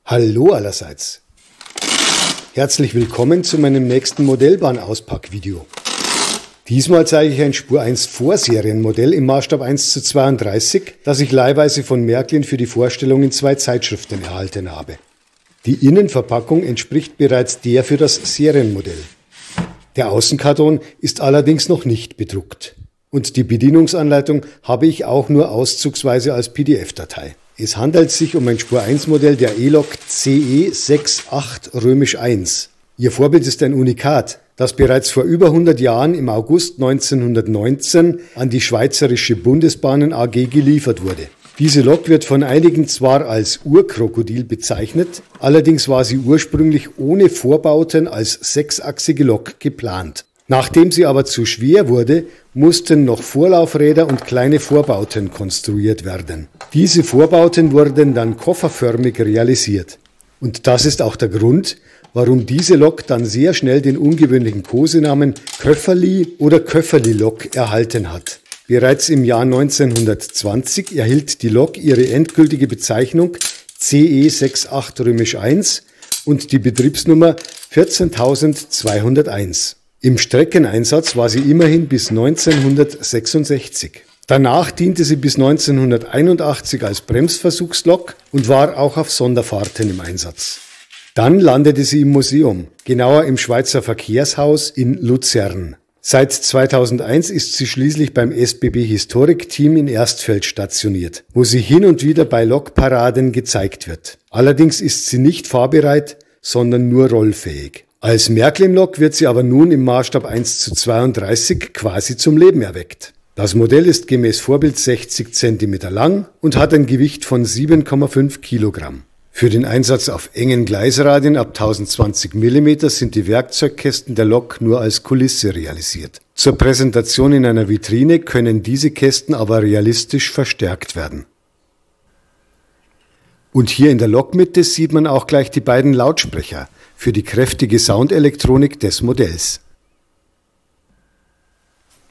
Hallo allerseits. Herzlich willkommen zu meinem nächsten Modellbahn-Auspackvideo. Diesmal zeige ich ein Spur 1 Vorserienmodell im Maßstab 1:32, das ich leihweise von Märklin für die Vorstellung in 2 Zeitschriften erhalten habe. Die Innenverpackung entspricht bereits der für das Serienmodell. Der Außenkarton ist allerdings noch nicht bedruckt. Und die Bedienungsanleitung habe ich auch nur auszugsweise als PDF-Datei. Es handelt sich um ein Spur 1 Modell der E-Lok CE68 I. Ihr Vorbild ist ein Unikat, das bereits vor über 100 Jahren im August 1919 an die Schweizerische Bundesbahnen AG geliefert wurde. Diese Lok wird von einigen zwar als Urkrokodil bezeichnet, allerdings war sie ursprünglich ohne Vorbauten als sechsachsige Lok geplant. Nachdem sie aber zu schwer wurde, mussten noch Vorlaufräder und kleine Vorbauten konstruiert werden. Diese Vorbauten wurden dann kofferförmig realisiert. Und das ist auch der Grund, warum diese Lok dann sehr schnell den ungewöhnlichen Kosenamen Köfferli oder Köfferli-Lok erhalten hat. Bereits im Jahr 1920 erhielt die Lok ihre endgültige Bezeichnung CE68 I und die Betriebsnummer 14201. Im Streckeneinsatz war sie immerhin bis 1966. Danach diente sie bis 1981 als Bremsversuchslok und war auch auf Sonderfahrten im Einsatz. Dann landete sie im Museum, genauer im Schweizer Verkehrshaus in Luzern. Seit 2001 ist sie schließlich beim SBB Historik-Team in Erstfeld stationiert, wo sie hin und wieder bei Lokparaden gezeigt wird. Allerdings ist sie nicht fahrbereit, sondern nur rollfähig. Als Märklin-Lok wird sie aber nun im Maßstab 1:32 quasi zum Leben erweckt. Das Modell ist gemäß Vorbild 60 cm lang und hat ein Gewicht von 7,5 Kilogramm. Für den Einsatz auf engen Gleisradien ab 1020 mm sind die Werkzeugkästen der Lok nur als Kulisse realisiert. Zur Präsentation in einer Vitrine können diese Kästen aber realistisch verstärkt werden. Und hier in der Lokmitte sieht man auch gleich die beiden Lautsprecher für die kräftige Soundelektronik des Modells.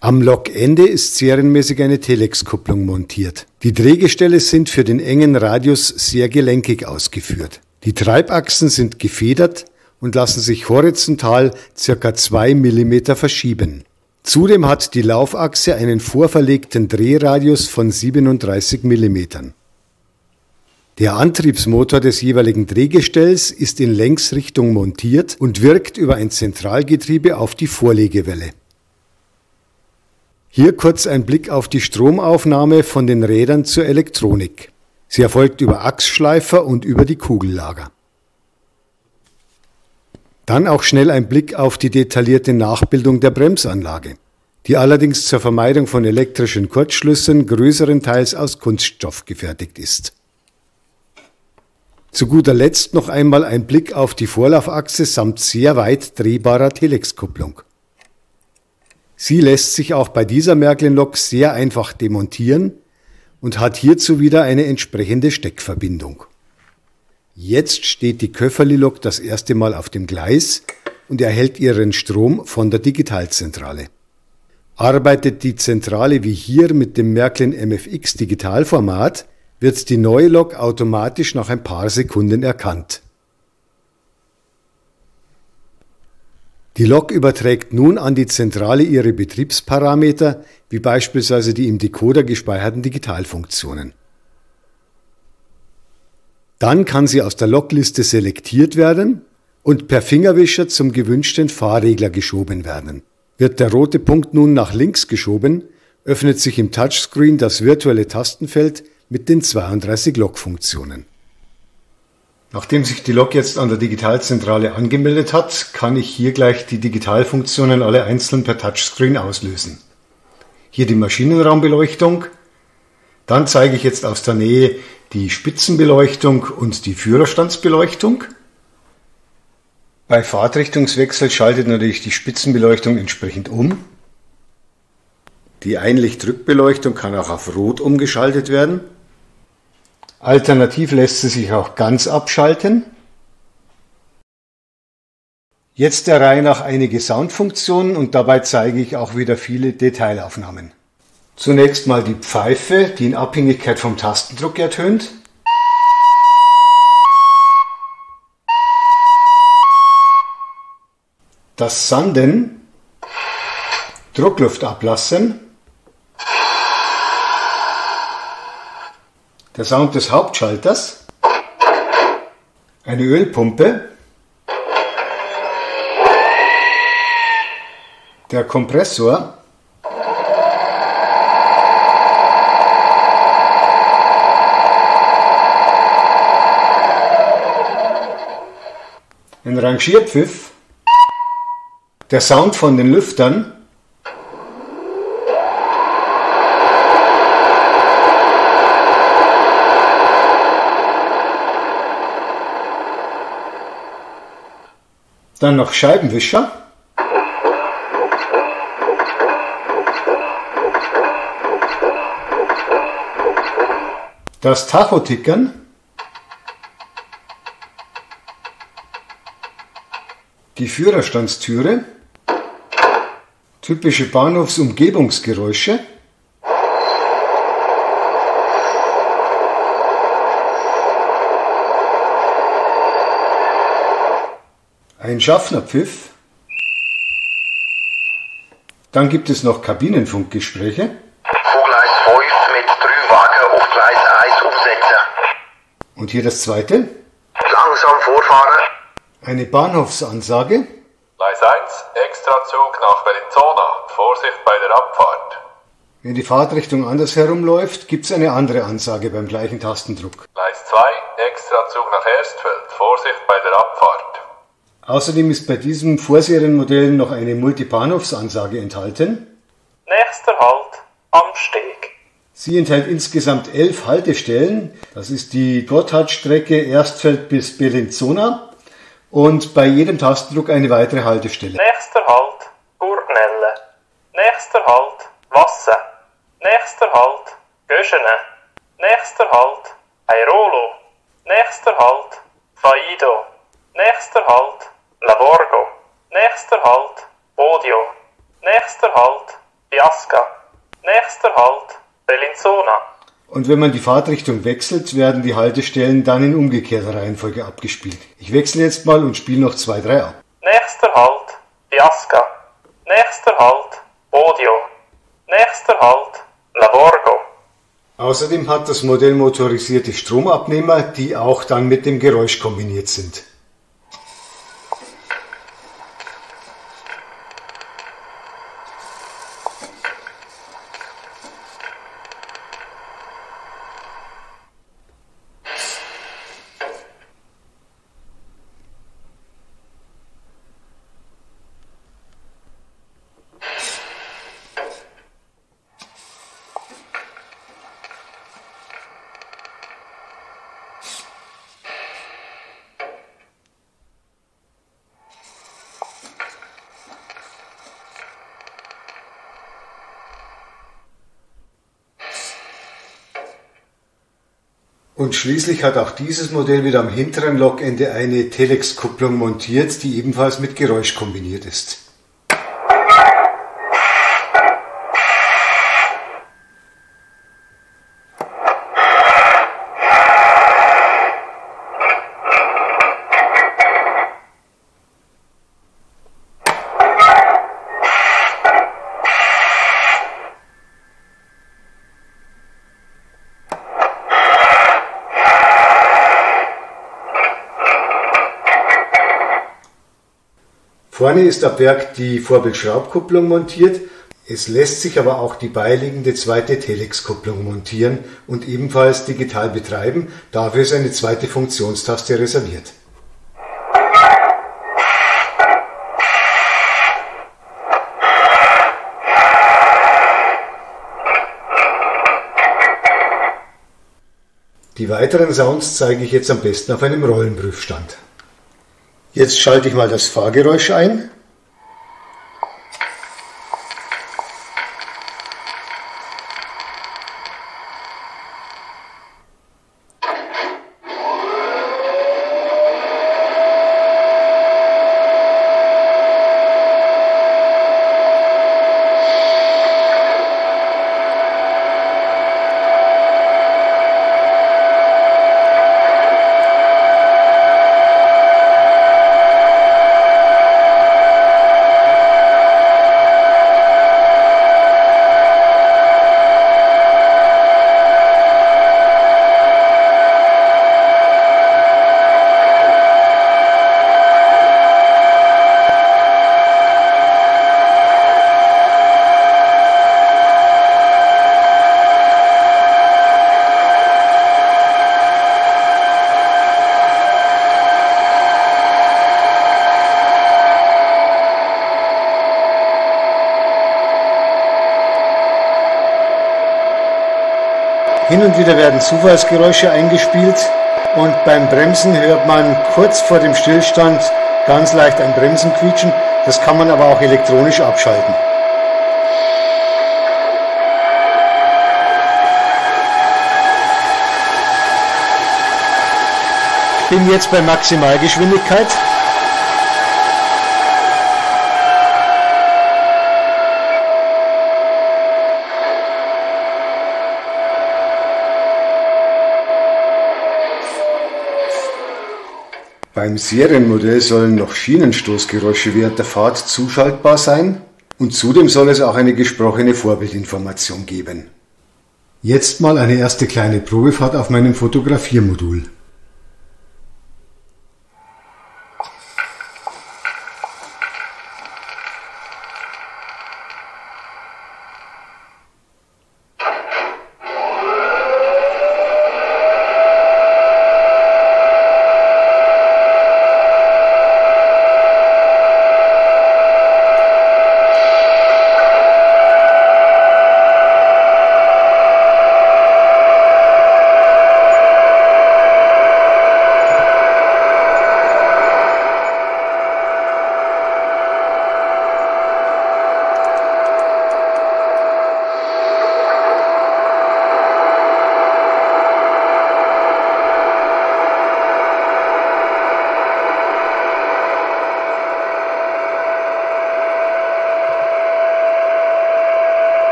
Am Lokende ist serienmäßig eine Telex-Kupplung montiert. Die Drehgestelle sind für den engen Radius sehr gelenkig ausgeführt. Die Treibachsen sind gefedert und lassen sich horizontal ca. 2 mm verschieben. Zudem hat die Laufachse einen vorverlegten Drehradius von 37 mm. Der Antriebsmotor des jeweiligen Drehgestells ist in Längsrichtung montiert und wirkt über ein Zentralgetriebe auf die Vorlegewelle. Hier kurz ein Blick auf die Stromaufnahme von den Rädern zur Elektronik. Sie erfolgt über Achsschleifer und über die Kugellager. Dann auch schnell ein Blick auf die detaillierte Nachbildung der Bremsanlage, die allerdings zur Vermeidung von elektrischen Kurzschlüssen größerenteils aus Kunststoff gefertigt ist. Zu guter Letzt noch einmal ein Blick auf die Vorlaufachse samt sehr weit drehbarer Telex-Kupplung. Sie lässt sich auch bei dieser Märklin-Lok sehr einfach demontieren und hat hierzu wieder eine entsprechende Steckverbindung. Jetzt steht die Köfferli-Lok das erste Mal auf dem Gleis und erhält ihren Strom von der Digitalzentrale. Arbeitet die Zentrale wie hier mit dem Märklin MFX Digitalformat, wird die neue Lok automatisch nach ein paar Sekunden erkannt. Die Lok überträgt nun an die Zentrale ihre Betriebsparameter, wie beispielsweise die im Decoder gespeicherten Digitalfunktionen. Dann kann sie aus der Lokliste selektiert werden und per Fingerwischer zum gewünschten Fahrregler geschoben werden. Wird der rote Punkt nun nach links geschoben, öffnet sich im Touchscreen das virtuelle Tastenfeld mit den 32 Lokfunktionen. Nachdem sich die Lok jetzt an der Digitalzentrale angemeldet hat, kann ich hier gleich die Digitalfunktionen alle einzeln per Touchscreen auslösen. Hier die Maschinenraumbeleuchtung, dann zeige ich jetzt aus der Nähe die Spitzenbeleuchtung und die Führerstandsbeleuchtung. Bei Fahrtrichtungswechsel schaltet natürlich die Spitzenbeleuchtung entsprechend um. Die Einlicht-Rückbeleuchtung kann auch auf Rot umgeschaltet werden. Alternativ lässt sie sich auch ganz abschalten. Jetzt der Reihe nach einige Soundfunktionen und dabei zeige ich auch wieder viele Detailaufnahmen. Zunächst mal die Pfeife, die in Abhängigkeit vom Tastendruck ertönt. das Sanden, Druckluft ablassen, der Sound des Hauptschalters, eine Ölpumpe, der Kompressor, ein Rangierpfiff, der Sound von den Lüftern, dann noch Scheibenwischer, das Tachotickern, die Führerstandstüre, typische Bahnhofsumgebungsgeräusche, ein Schaffnerpfiff, dann gibt es noch Kabinenfunkgespräche. Von Gleis 5 mit 3 Wagen auf Gleis 1 umsetzen. Und hier das zweite, Langsam vorfahren. eine Bahnhofsansage, Gleis 1, Extrazug nach Bellinzona. Vorsicht bei der Abfahrt. wenn die Fahrtrichtung andersherum läuft, gibt es eine andere Ansage beim gleichen Tastendruck. Gleis 2, Extrazug nach Erstfeld. Vorsicht bei der Abfahrt. Außerdem ist bei diesem Vorserienmodell noch eine Multibahnhofsansage enthalten. Nächster Halt am Steg. Sie enthält insgesamt 11 Haltestellen. Das ist die Gotthardstrecke Erstfeld bis Bellinzona und bei jedem Tastendruck eine weitere Haltestelle. Nächster Halt Gurnelle. Nächster Halt Wasse. Nächster Halt Göschene. Nächster Halt Airolo. Nächster Halt Faido. Nächster Halt Lavorgo. Nächster Halt Bodio. Nächster Halt Biasca. Nächster Halt Bellinzona. Und wenn man die Fahrtrichtung wechselt, werden die Haltestellen dann in umgekehrter Reihenfolge abgespielt. Ich wechsle jetzt mal und spiele noch 2, 3 ab. Nächster Halt Biasca. Nächster Halt Bodio. Nächster Halt Lavorgo. Außerdem hat das Modell motorisierte Stromabnehmer, die auch dann mit dem Geräusch kombiniert sind. Und schließlich hat auch dieses Modell wieder am hinteren Lokende eine Telex-Kupplung montiert, die ebenfalls mit Geräusch kombiniert ist. Vorne ist ab Werk die Vorbildschraubkupplung montiert, es lässt sich aber auch die beiliegende zweite Telex-Kupplung montieren und ebenfalls digital betreiben, dafür ist eine zweite Funktionstaste reserviert. Die weiteren Sounds zeige ich jetzt am besten auf einem Rollenprüfstand. Jetzt schalte ich mal das Fahrgeräusch ein. Hin und wieder werden Zufallsgeräusche eingespielt und beim Bremsen hört man kurz vor dem Stillstand ganz leicht ein Bremsen quietschen. Das kann man aber auch elektronisch abschalten. Ich bin jetzt bei Maximalgeschwindigkeit. Beim Serienmodell sollen noch Schienenstoßgeräusche während der Fahrt zuschaltbar sein und zudem soll es auch eine gesprochene Vorbildinformation geben. Jetzt mal eine erste kleine Probefahrt auf meinem Fotografiermodul.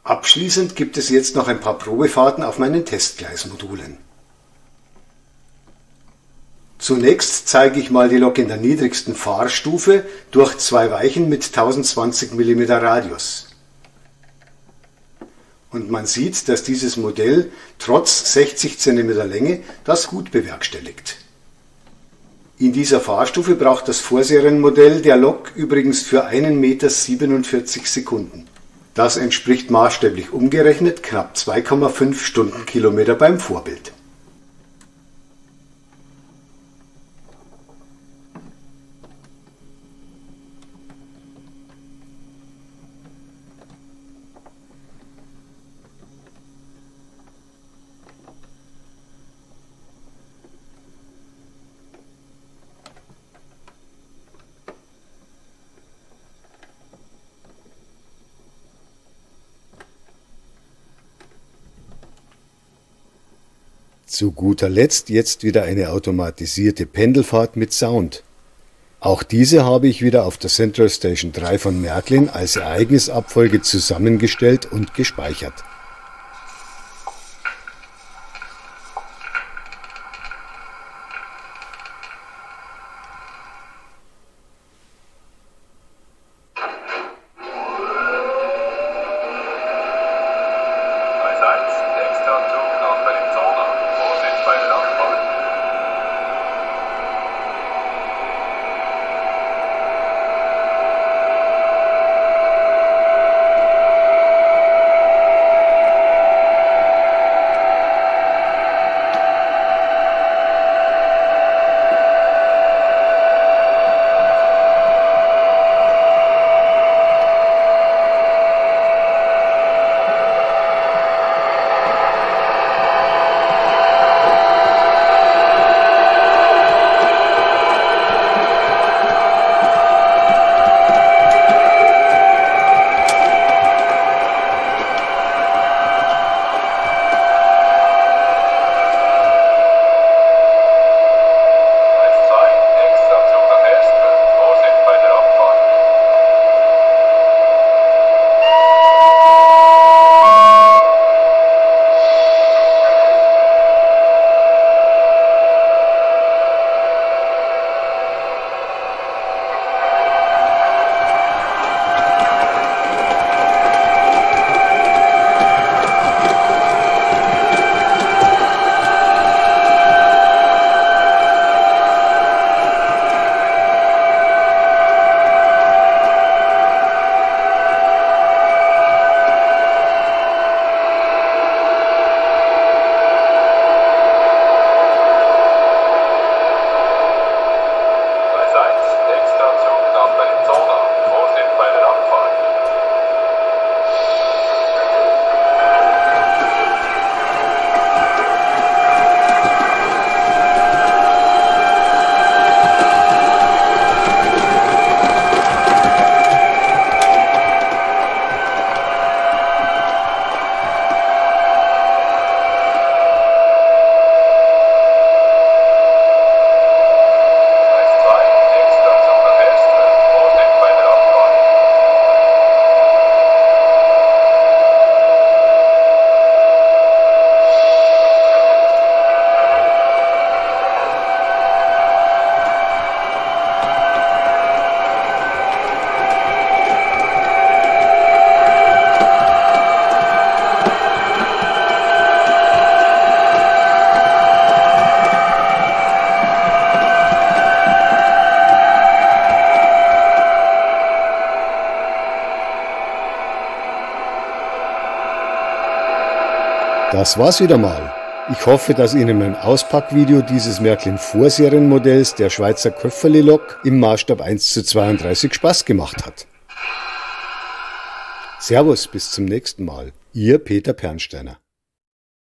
Abschließend gibt es jetzt noch ein paar Probefahrten auf meinen Testgleismodulen. Zunächst zeige ich mal die Lok in der niedrigsten Fahrstufe durch 2 Weichen mit 1020 mm Radius. Und man sieht, dass dieses Modell trotz 60 cm Länge das gut bewerkstelligt. In dieser Fahrstufe braucht das Vorserienmodell der Lok übrigens für 1 Meter 47 Sekunden. Das entspricht maßstäblich umgerechnet knapp 2,5 Stundenkilometer beim Vorbild. Zu guter Letzt jetzt wieder eine automatisierte Pendelfahrt mit Sound. Auch diese habe ich wieder auf der Central Station 3 von Märklin als Ereignisabfolge zusammengestellt und gespeichert. Das war's wieder mal. Ich hoffe, dass Ihnen mein Auspackvideo dieses Märklin-Vorserienmodells der Schweizer Köfferli-Lok im Maßstab 1:32 Spaß gemacht hat. Servus, bis zum nächsten Mal. Ihr Peter Pernsteiner.